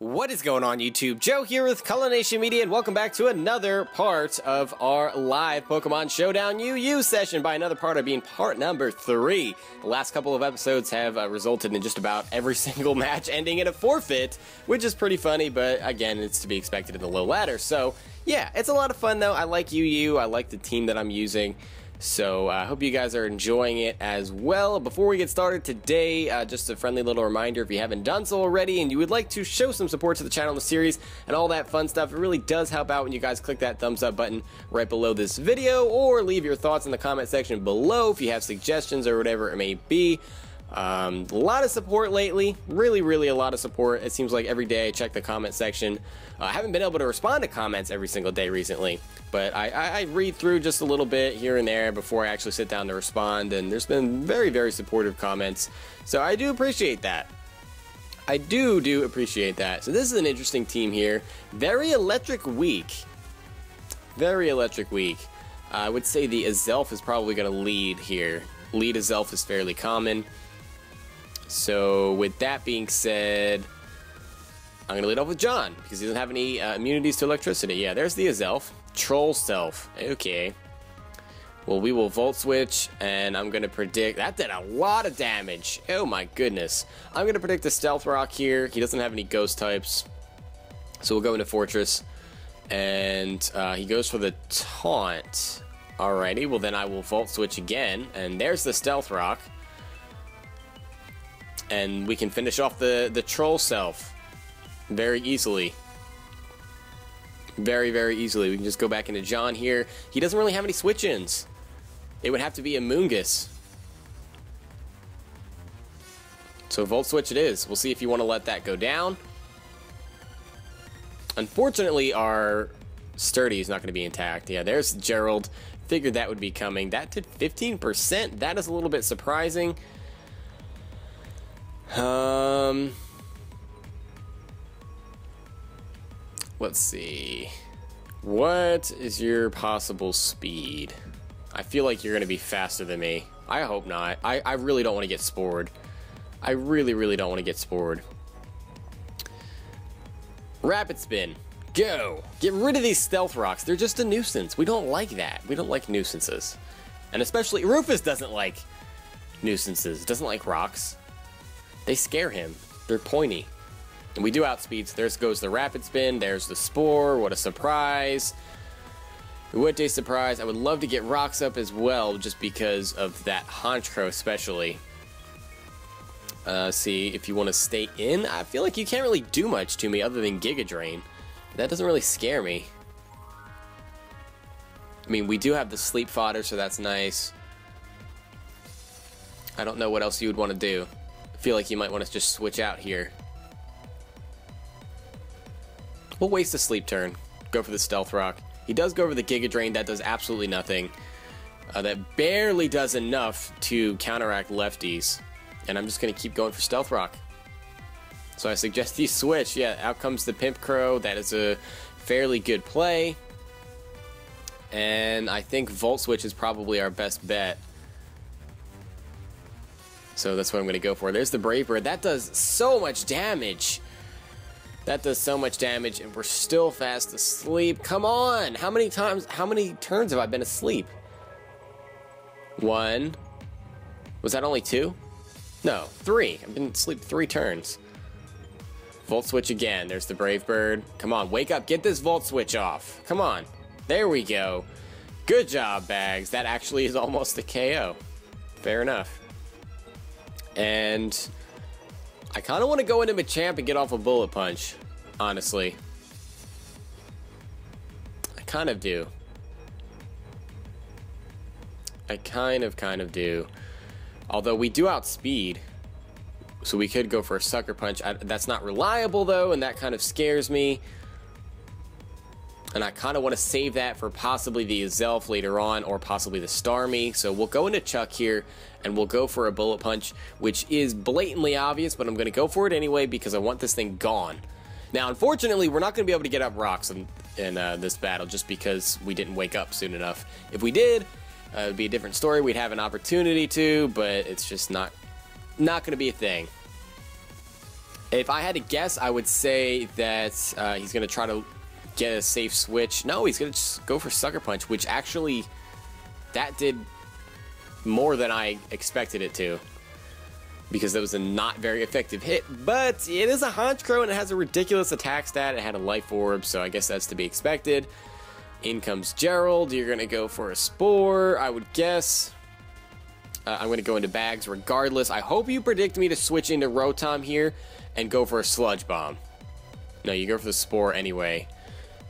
What is going on, YouTube? Joe here with Culination Media, and welcome back to another part of our live Pokemon Showdown UU session. By another part, I mean part number 3. The last couple of episodes have resulted in just about every single match ending in a forfeit, which is pretty funny, but again, it's to be expected in the low ladder. So, yeah, it's a lot of fun, though. I like UU. I like the team that I'm using. So I hope you guys are enjoying it as well. Before we get started today, just a friendly little reminder, if you haven't done so already and you would like to show some support to the channel and the series and all that fun stuff, it really does help out when you guys click that thumbs up button right below this video, or leave your thoughts in the comment section below if you have suggestions or whatever it may be. A lot of support lately, really a lot of support. It seems like every day I check the comment section. I haven't been able to respond to comments every single day recently, but I read through just a little bit here and there before I actually sit down to respond, and there's been very supportive comments, so I do appreciate that. I do appreciate that. So this is an interesting team here. Very electric weak. Very electric weak. I would say the Azelf is probably going to lead here. Lead Azelf is fairly common. So with that being said, I'm going to lead off with John, because he doesn't have any immunities to electricity. Yeah, there's the Azelf. Troll Self. Okay. Well, we will Volt Switch, and I'm going to predict... That did a lot of damage. Oh my goodness. I'm going to predict the Stealth Rock here. He doesn't have any Ghost types. So we'll go into Fortress. And he goes for the Taunt. Alrighty, well then I will Volt Switch again. And there's the Stealth Rock. And we can finish off the Troll Self very easily. Very easily. We can just go back into John here. He doesn't really have any switch-ins. It would have to be a Moongus. So Volt Switch it is. We'll see if you want to let that go down. Unfortunately, our Sturdy is not going to be intact. Yeah, there's Gerald. Figured that would be coming. That did 15%. That is a little bit surprising. Let's see. What is your possible speed? I feel like you're going to be faster than me. I hope not. I really don't want to get spored. I really don't want to get spored. Rapid Spin. Go! Get rid of these Stealth Rocks. They're just a nuisance. We don't like that. We don't like nuisances. And especially Rufus doesn't like nuisances. Doesn't like rocks. They scare him. They're pointy. And we do outspeed, so there goes the Rapid Spin, there's the Spore, what a surprise. What a surprise. I would love to get rocks up as well, just because of that Honchkrow especially. See, if you want to stay in, I feel like you can't really do much to me other than Giga Drain. That doesn't really scare me. I mean, we do have the Sleep Fodder, so that's nice. I don't know what else you would want to do. I feel like you might want to just switch out here. We'll waste a Sleep turn. Go for the Stealth Rock. He does go over the Giga Drain. That does absolutely nothing. That barely does enough to counteract lefties. And I'm just going to keep going for Stealth Rock. So I suggest you switch. Yeah, out comes the Pimp Crow. That is a fairly good play. And I think Volt Switch is probably our best bet. So that's what I'm going to go for. There's the Brave Bird. That does so much damage. That does so much damage, and we're still fast asleep. Come on! How many turns have I been asleep? 1. Was that only 2? No, 3. I've been asleep 3 turns. Volt Switch again. There's the Brave Bird. Come on, wake up. Get this Volt Switch off. Come on. There we go. Good job, Bags. That actually is almost a KO. Fair enough. And I kind of want to go into Machamp and get off a Bullet Punch, honestly. I kind of do. I kind of do. Although we do outspeed, so we could go for a Sucker Punch. That's not reliable, though, and that kind of scares me. And I kind of want to save that for possibly the Azelf later on, or possibly the Starmie. So we'll go into Chuck here, and we'll go for a Bullet Punch, which is blatantly obvious, but I'm going to go for it anyway because I want this thing gone. Now, unfortunately, we're not going to be able to get up rocks in this battle just because we didn't wake up soon enough. If we did, it would be a different story. We'd have an opportunity to, but it's just not going to be a thing. If I had to guess, I would say that he's going to try to get a safe switch. No, he's going to just go for Sucker Punch, which actually, that did more than I expected it to. Because that was a not very effective hit. But it is a Honchkrow and it has a ridiculous attack stat. It had a Life Orb, so I guess that's to be expected. In comes Gerald. You're going to go for a Spore, I would guess. I'm going to go into bags regardless. I hope you predict me to switch into Rotom here and go for a Sludge Bomb. No, you go for the Spore anyway,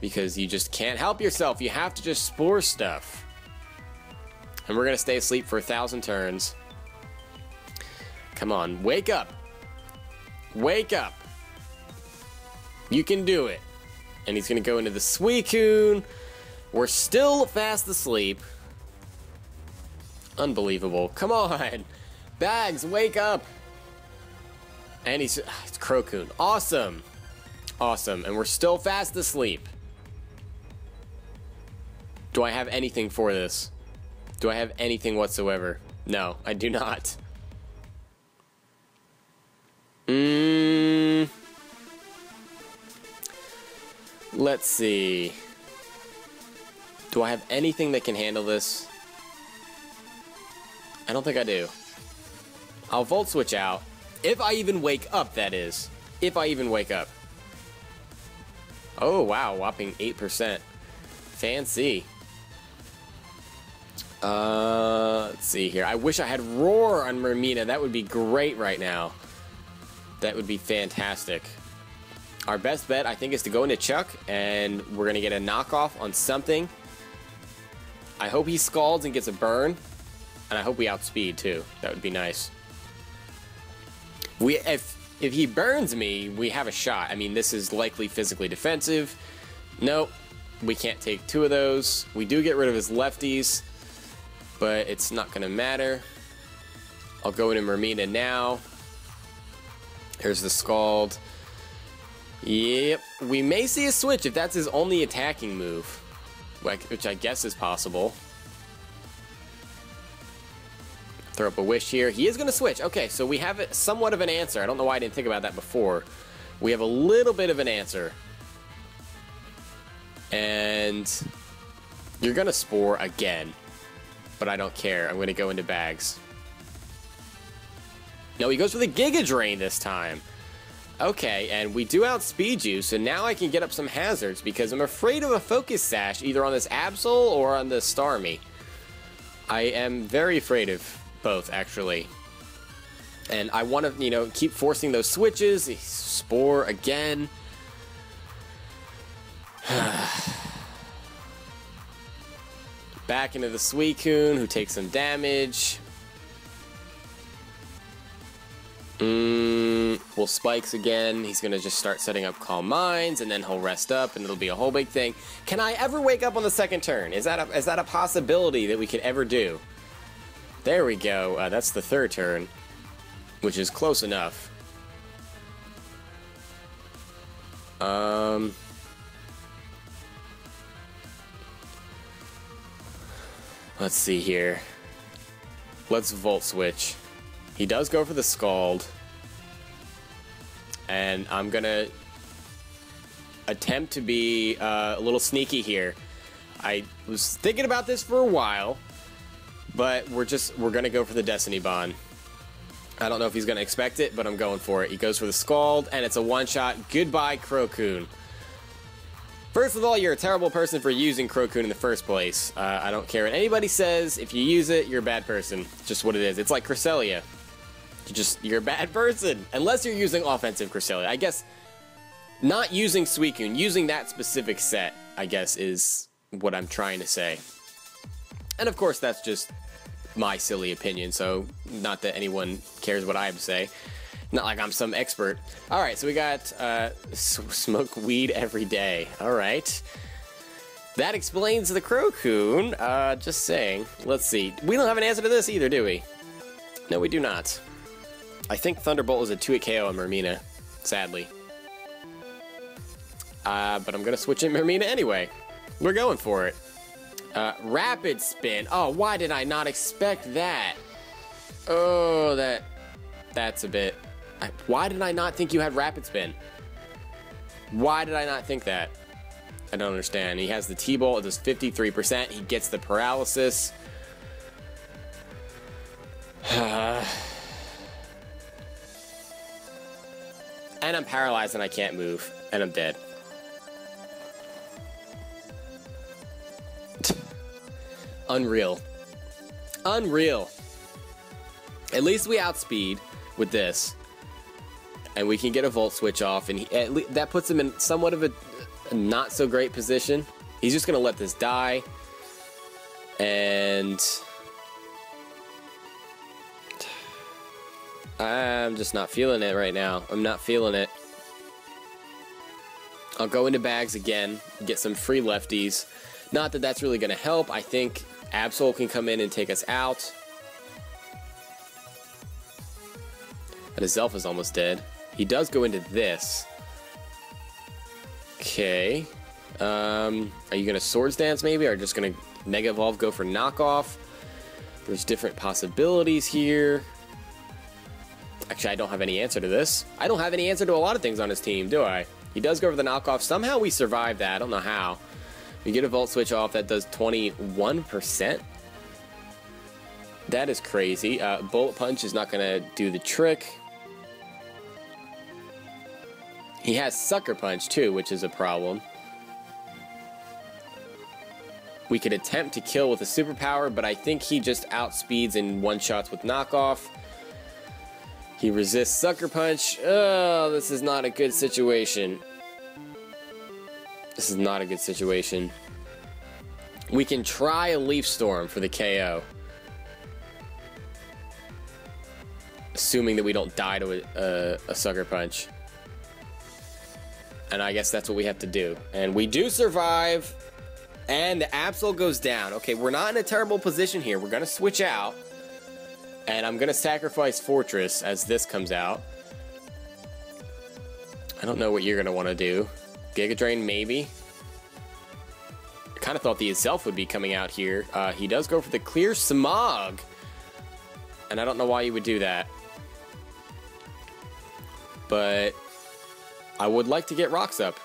because you just can't help yourself. You have to just Spore stuff. And we're going to stay asleep for 1,000 turns. Come on, wake up. Wake up. You can do it. And he's going to go into the Suicune. We're still fast asleep. Unbelievable. Come on. Bags, wake up. And it's Crocoon. Awesome. Awesome. And we're still fast asleep. Do I have anything for this? Do I have anything whatsoever? No, I do not. Let's see. Do I have anything that can handle this? I don't think I do. I'll Volt Switch out. If I even wake up, that is. If I even wake up. Oh, wow. Whopping 8%. Fancy. Let's see here. I wish I had Roar on Mermina. That would be great right now. That would be fantastic. Our best bet, I think, is to go into Chuck, and we're going to get a knockoff on something. I hope he scalds and gets a burn, and I hope we outspeed, too. That would be nice. If he burns me, we have a shot. I mean, this is likely physically defensive. Nope, we can't take 2 of those. We do get rid of his lefties, but it's not going to matter. I'll go into Mermina now. Here's the Scald. Yep, we may see a switch if that's his only attacking move, which I guess is possible. Throw up a Wish here. He is going to switch. Okay, so we have somewhat of an answer. I don't know why I didn't think about that before. We have a little bit of an answer. And you're going to Spore again, but I don't care. I'm going to go into bags. No, he goes for the Giga Drain this time. Okay, and we do outspeed you, so now I can get up some hazards because I'm afraid of a Focus Sash either on this Absol or on the Starmie. I am very afraid of both, actually. And I want to, you know, keep forcing those switches. Spore again. Back into the Suicune, who takes some damage. Well, Spikes again. He's going to just start setting up Calm Minds, and then he'll rest up, and it'll be a whole big thing. Can I ever wake up on the second turn? Is that a possibility that we could ever do? There we go. That's the third turn, which is close enough. Let's see here. Let's Volt Switch. He does go for the Scald. And I'm gonna attempt to be a little sneaky here. I was thinking about this for a while, but we're gonna go for the Destiny Bond. I don't know if he's gonna expect it, but I'm going for it. He goes for the Scald, and it's a one-shot. Goodbye, Crocoon. First of all, you're a terrible person for using Crocoon in the first place. I don't care what anybody says. If you use it, you're a bad person. It's just what it is. It's like Cresselia. You're a bad person. Unless you're using offensive Cresselia. I guess not using Suicune, using that specific set, I guess, is what I'm trying to say. And of course, that's just my silly opinion, so not that anyone cares what I have to say. Not like I'm some expert. Alright, so we got smoke weed every day. Alright. That explains the Crocoon. Just saying. Let's see. We don't have an answer to this either, do we? No, we do not. I think Thunderbolt is a 2-hit KO on Mermina, sadly. But I'm going to switch in Mermina anyway. We're going for it. Rapid Spin. Oh, why did I not expect that? Oh, that's a bit Why did I not think you had Rapid Spin? Why did I not think that? I don't understand. He has the T-Bolt. It does 53%. He gets the paralysis. And I'm paralyzed and I can't move. And I'm dead. Unreal. Unreal. At least we outspeed with this. And we can get a Volt Switch off. And that puts him in somewhat of a not so great position. He's just going to let this die. And I'm just not feeling it right now. I'm not feeling it. I'll go into bags again, get some free lefties. Not that that's really going to help. I think Absol can come in and take us out. But his Zelf is almost dead. He does go into this. Okay. Are you going to Swords Dance maybe? Or just going to Mega Evolve, go for knockoff? There's different possibilities here. Actually, I don't have any answer to this. I don't have any answer to a lot of things on his team, do I? He does go for the knockoff. Somehow we survive that. I don't know how. We get a Volt Switch off. That does 21%. That is crazy. Bullet Punch is not going to do the trick. He has Sucker Punch, too, which is a problem. We could attempt to kill with a superpower, but I think he just outspeeds and one-shots with knockoff. He resists Sucker Punch. Oh, this is not a good situation. This is not a good situation. We can try a Leaf Storm for the KO. Assuming that we don't die to a Sucker Punch. And I guess that's what we have to do. And we do survive. And the Absol goes down. Okay, we're not in a terrible position here. We're going to switch out. And I'm going to sacrifice Fortress as this comes out. I don't know what you're going to want to do. Giga Drain, maybe. I kind of thought the Azelf would be coming out here. He does go for the Clear Smog. And I don't know why you would do that. But I would like to get rocks up.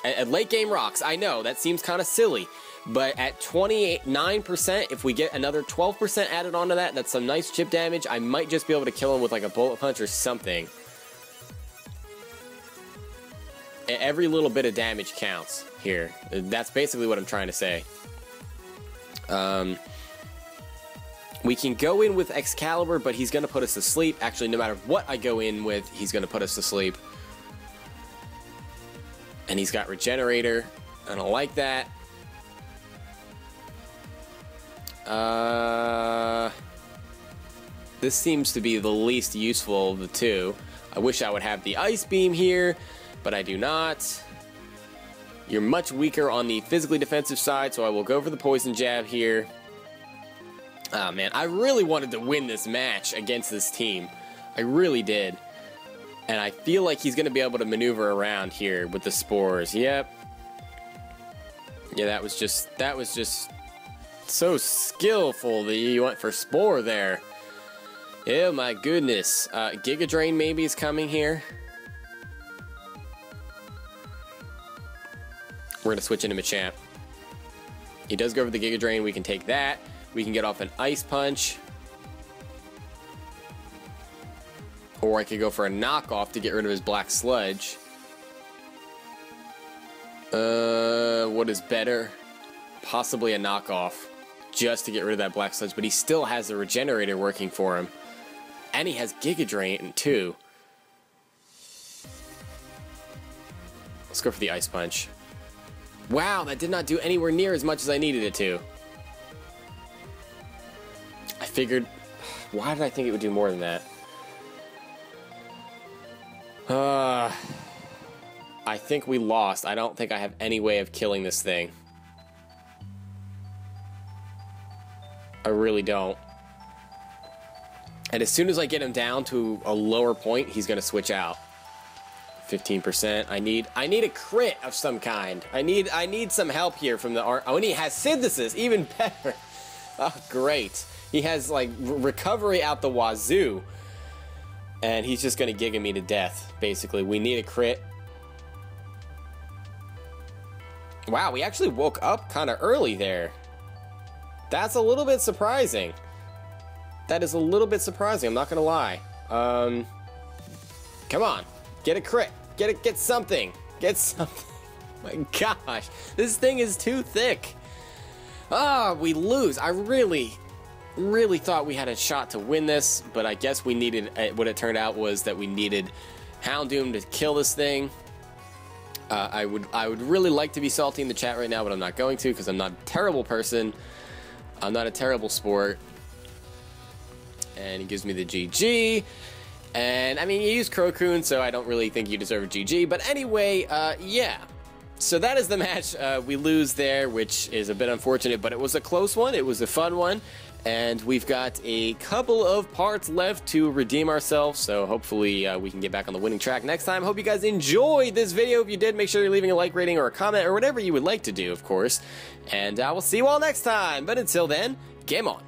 At late game rocks, I know, that seems kind of silly. But at 29%, if we get another 12% added onto that, that's some nice chip damage. I might just be able to kill him with like a Bullet Punch or something. Every little bit of damage counts here. That's basically what I'm trying to say. We can go in with Excalibur, but he's going to put us to sleep. Actually, no matter what I go in with, he's going to put us to sleep. And he's got Regenerator. I don't like that. This seems to be the least useful of the two. I wish I would have the Ice Beam here, but I do not. You're much weaker on the physically defensive side, so I will go for the Poison Jab here. Ah, man, I really wanted to win this match against this team. I really did. And I feel like he's going to be able to maneuver around here with the Spores. Yep. Yeah, that was just so skillful that you went for Spore there. Oh my goodness. Giga Drain maybe is coming here. We're going to switch into Machamp. He does go for the Giga Drain. We can take that. We can get off an Ice Punch. Or I could go for a knockoff to get rid of his Black Sludge. What is better? Possibly a knockoff. Just to get rid of that Black Sludge. But he still has the Regenerator working for him. And he has Giga Drain too. Let's go for the Ice Punch. Wow, that did not do anywhere near as much as I needed it to. I figured... Why did I think it would do more than that? I think we lost. I don't think I have any way of killing this thing. I really don't. And as soon as I get him down to a lower point, he's going to switch out. 15%. I need a crit of some kind. I need some help here from the art. Oh, and he has Synthesis, even better. Oh, great. He has like recovery out the wazoo. and he's just going to Giga me to death, basically. We need a crit. Wow, we actually woke up kind of early there. That's a little bit surprising. That is a little bit surprising, I'm not going to lie. Come on, get a crit. Get something. Get something. My gosh, this thing is too thick. Ah, we lose. I really thought we had a shot to win this, but I guess we needed, what it turned out was that we needed Houndoom to kill this thing. I would really like to be salty in the chat right now, but I'm not going to because I'm not a terrible person. I'm not a terrible sport. And he gives me the GG. And, I mean, you use Crocun, so I don't really think you deserve a GG. But anyway, yeah. So that is the match. We lose there, which is a bit unfortunate, but it was a close one. It was a fun one. And we've got a couple of parts left to redeem ourselves, so hopefully we can get back on the winning track next time. Hope you guys enjoyed this video. If you did, make sure you're leaving a like rating or a comment or whatever you would like to do, of course. And I will see you all next time. But until then, game on.